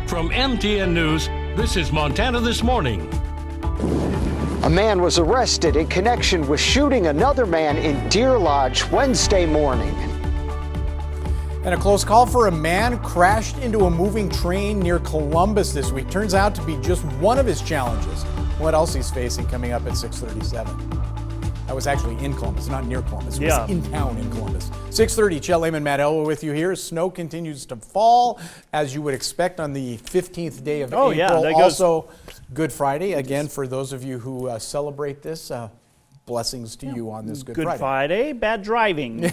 From MTN News, this is Montana This Morning. A man was arrested in connection with shooting another man in Deer Lodge Wednesday morning. And a close call for a man crashed into a moving train near Columbus this week. Turns out to be just one of his challenges. What else he's facing coming up at 6:37. I was actually in Columbus, not near Columbus. It was in town in Columbus. 6:30, Chet Lehman, Matt Elway with you here. Snow continues to fall, as you would expect on the 15th day of April. Yeah, also, Good Friday. Again, for those of you who celebrate this, blessings to you on this Good Friday. Bad driving is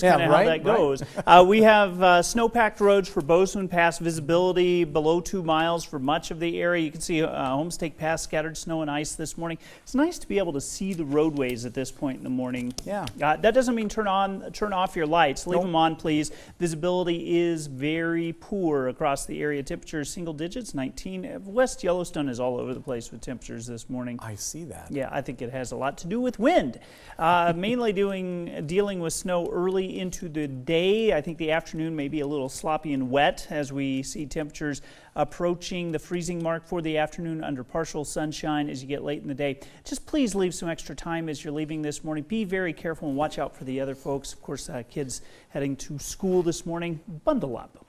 kind of how that goes. We have snow-packed roads for Bozeman Pass, visibility below 2 miles for much of the area. You can see Homestake Pass, scattered snow and ice this morning. It's nice to be able to see the roadways at this point in the morning. That doesn't mean turn off your lights. Leave them on, please. Visibility is very poor across the area. Temperatures single digits, 19. West Yellowstone is all over the place with temperatures this morning. I see that. Yeah, I think it has a lot to do with wind. Mainly dealing with snow early into the day. I think the afternoon may be a little sloppy and wet as we see temperatures approaching the freezing mark for the afternoon under partial sunshine as you get late in the day. Just please leave some extra time as you're leaving this morning. Be very careful and watch out for the other folks. Of course, kids heading to school this morning, bundle up.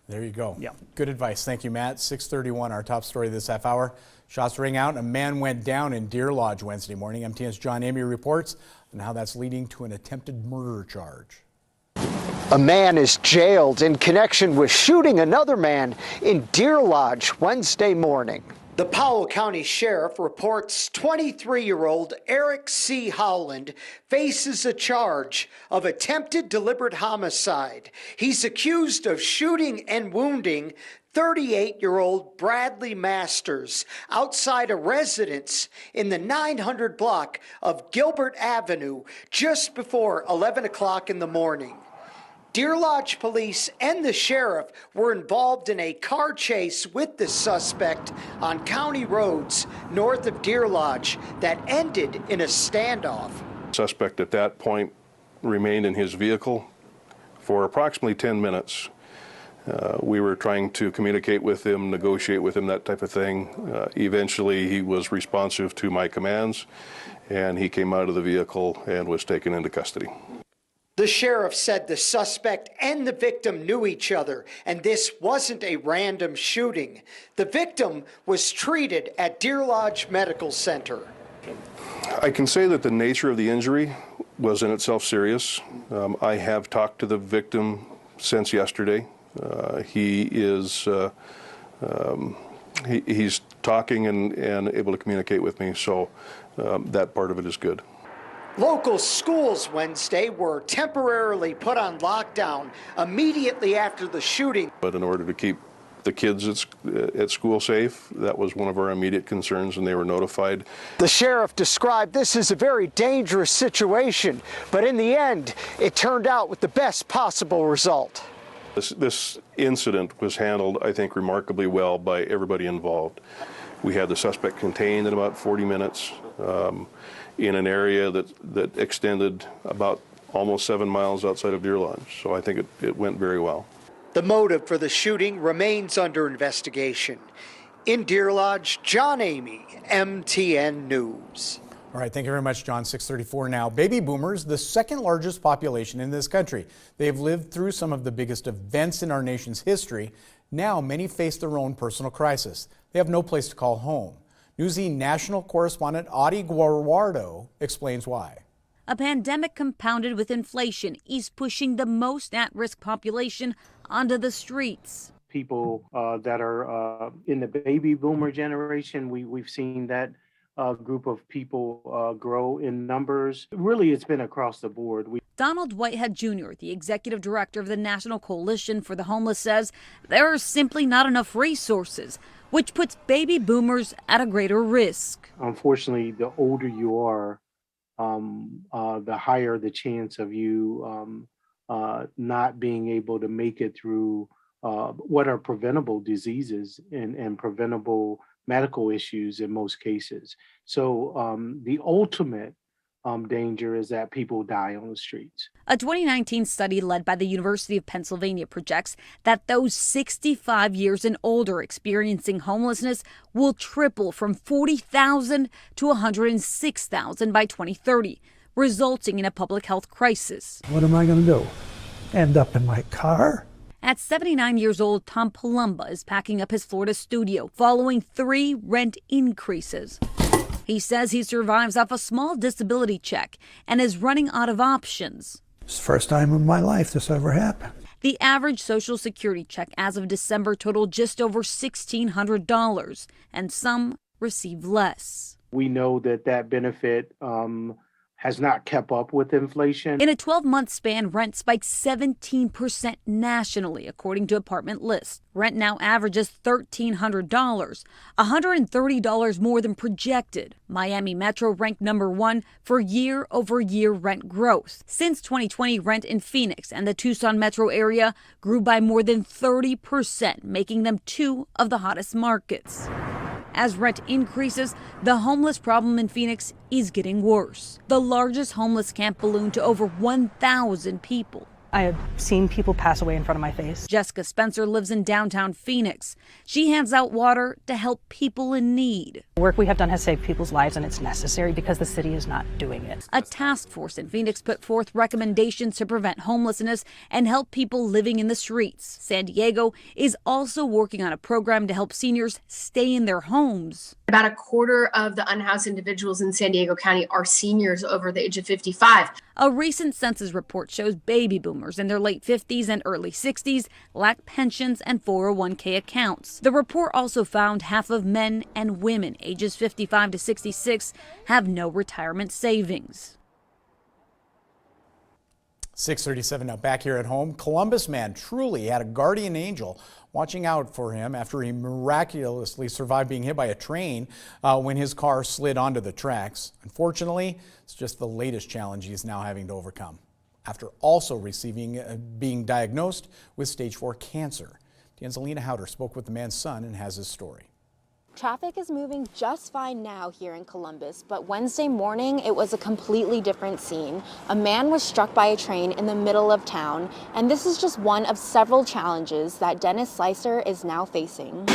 There you go. Yeah. Good advice. Thank you, Matt. 6:31, our top story this half hour. Shots ring out and a man went down in Deer Lodge Wednesday morning. MTN's John Amey reports on how that's leading to an attempted murder charge. A man is jailed in connection with shooting another man in Deer Lodge Wednesday morning. The Powell County Sheriff reports 23-year-old Eric C. Howland faces a charge of attempted deliberate homicide. He's accused of shooting and wounding 38-year-old Bradley Masters outside a residence in the 900 block of Gilbert Avenue just before 11 o'clock in the morning. Deer Lodge police and the sheriff were involved in a car chase with the suspect on county roads north of Deer Lodge that ended in a standoff. Suspect at that point remained in his vehicle for approximately 10 minutes. We were trying to communicate with him, negotiate with him, that type of thing. Eventually, he was responsive to my commands, and he came out of the vehicle and was taken into custody. The sheriff said the suspect and the victim knew each other, and this wasn't a random shooting. The victim was treated at Deer Lodge Medical Center. I can say that the nature of the injury was in itself serious. I have talked to the victim since yesterday. He is he's talking and able to communicate with me, so that part of it is good. Local schools Wednesday were temporarily put on lockdown immediately after the shooting. But in order to keep the kids at school safe, that was one of our immediate concerns, and they were notified. The sheriff described this as a very dangerous situation, but in the end, it turned out with the best possible result. This incident was handled, I think, remarkably well by everybody involved. We had the suspect contained in about 40 minutes. In an area that extended about almost 7 miles outside of Deer Lodge. So I think it went very well. The motive for the shooting remains under investigation. In Deer Lodge, John Amey, MTN News. All right, thank you very much, John. 6:34 now. Baby boomers, the second largest population in this country. They have lived through some of the biggest events in our nation's history. Now many face their own personal crisis. They have no place to call home. Newsy national correspondent Audie Guarwardo explains why. A pandemic compounded with inflation is pushing the most at-risk population onto the streets. People that are in the baby boomer generation, we've seen that group of people grow in numbers. Really, it's been across the board. Donald Whitehead Jr., the executive director of the National Coalition for the Homeless, says there are simply not enough resources, which puts baby boomers at a greater risk. Unfortunately, the older you are, the higher the chance of you not being able to make it through what are preventable diseases and preventable medical issues in most cases. So the ultimate danger is that people die on the streets. A 2019 study led by the University of Pennsylvania projects that those 65 years and older experiencing homelessness will triple from 40,000 to 106,000 by 2030, resulting in a public health crisis. What am I going to do? End up in my car? At 79 years old, Tom Palumba is packing up his Florida studio following 3 rent increases. He says he survives off a small disability check and is running out of options. It's the first time in my life this ever happened. The average Social Security check as of December totaled just over $1,600, and some receive less. We know that benefit has not kept up with inflation. In a 12-month span, rent spiked 17% nationally, according to Apartment List. Rent now averages $1,300, $130 more than projected. Miami Metro ranked #1 for year-over-year rent growth. Since 2020, rent in Phoenix and the Tucson metro area grew by more than 30%, making them 2 of the hottest markets. As rent increases, the homeless problem in Phoenix is getting worse. The largest homeless camp ballooned to over 1,000 people. I have seen people pass away in front of my face. Jessica Spencer lives in downtown Phoenix. She hands out water to help people in need. The work we have done has saved people's lives, and it's necessary because the city is not doing it. A task force in Phoenix put forth recommendations to prevent homelessness and help people living in the streets. San Diego is also working on a program to help seniors stay in their homes. About a quarter of the unhoused individuals in San Diego County are seniors over the age of 55. A recent census report shows baby boomers in their late 50s and early 60s lack pensions and 401k accounts. The report also found half of men and women ages 55 to 66 have no retirement savings. 6:37 now, back here at home. Columbus man truly had a guardian angel watching out for him after he miraculously survived being hit by a train when his car slid onto the tracks. Unfortunately, it's just the latest challenge he is now having to overcome after also being diagnosed with stage 4 cancer. TN's Alina Howder spoke with the man's son and has his story. Traffic is moving just fine now here in Columbus, but Wednesday morning it was a completely different scene. A man was struck by a train in the middle of town, and this is just one of several challenges that Dennis Slicer is now facing.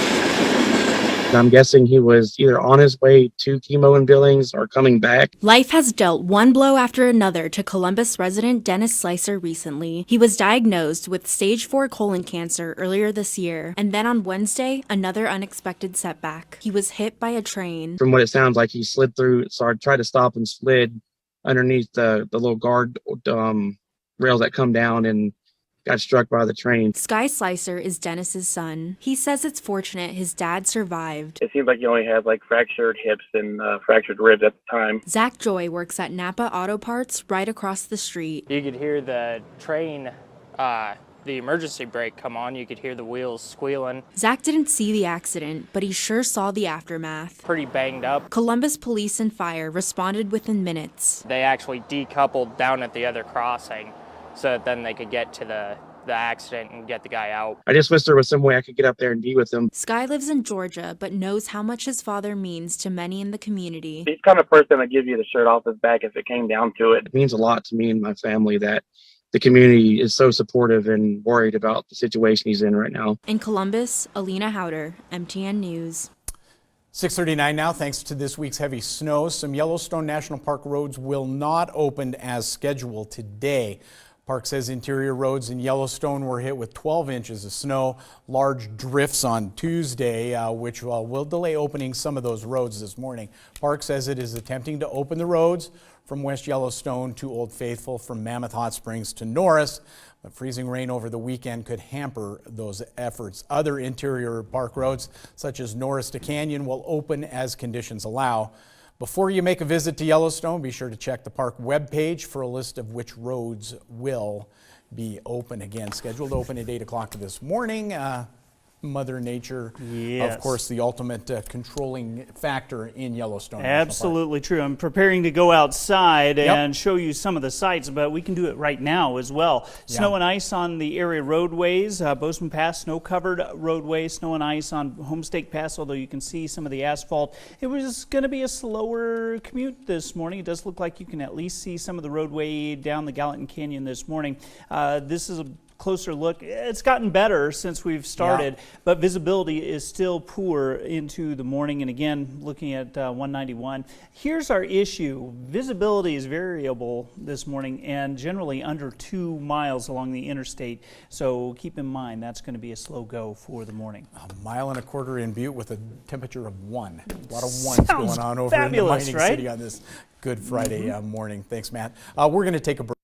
I'm guessing he was either on his way to chemo in Billings or coming back. Life has dealt one blow after another to Columbus resident Dennis Slicer recently. He was diagnosed with stage 4 colon cancer earlier this year, and then on Wednesday, another unexpected setback. He was hit by a train. From what it sounds like, he slid through, so I tried to stop and slid underneath the little guard rails that come down and got struck by the train. Sky Slicer is Dennis's son. He says it's fortunate his dad survived. It seemed like he only had fractured hips and fractured ribs at the time. Zach Joy works at Napa Auto Parts right across the street. You could hear the train, the emergency brake come on. You could hear the wheels squealing. Zach didn't see the accident, but he sure saw the aftermath. Pretty banged up. Columbus Police and Fire responded within minutes. They actually decoupled down at the other crossing so that then they could get to the accident and get the guy out. I just wish there was some way I could get up there and be with him. Sky lives in Georgia, but knows how much his father means to many in the community. He's the kind of person that gives you the shirt off his back if it came down to it. It means a lot to me and my family that the community is so supportive and worried about the situation he's in right now. In Columbus, Alina Howder, MTN News. 6:39 now. Thanks to this week's heavy snow, some Yellowstone National Park roads will not open as scheduled today. Park says interior roads in Yellowstone were hit with 12 inches of snow, large drifts on Tuesday, which will delay opening some of those roads this morning. Park says it is attempting to open the roads from West Yellowstone to Old Faithful, from Mammoth Hot Springs to Norris, but freezing rain over the weekend could hamper those efforts. Other interior park roads, such as Norris to Canyon, will open as conditions allow. Before you make a visit to Yellowstone, be sure to check the park webpage for a list of which roads will be open. Again, scheduled to open at 8 o'clock this morning. Mother Nature, Yes. of course, the ultimate controlling factor in Yellowstone. Absolutely true. I'm preparing to go outside and show you some of the sights, but we can do it right now as well. Snow and ice on the area roadways, Bozeman Pass, snow-covered roadway, snow and ice on Homestake Pass, although you can see some of the asphalt. It was going to be a slower commute this morning. It does look like you can at least see some of the roadway down the Gallatin Canyon this morning. This is a closer look. It's gotten better since we've started, but visibility is still poor into the morning. And again, looking at 191, here's our issue. Visibility is variable this morning and generally under 2 miles along the interstate. So keep in mind that's going to be a slow go for the morning. 1.25 miles in Butte with a temperature of 1. A lot of ones going on over fabulous, in the mining right? city on this Good Friday morning. Thanks, Matt. We're going to take a break.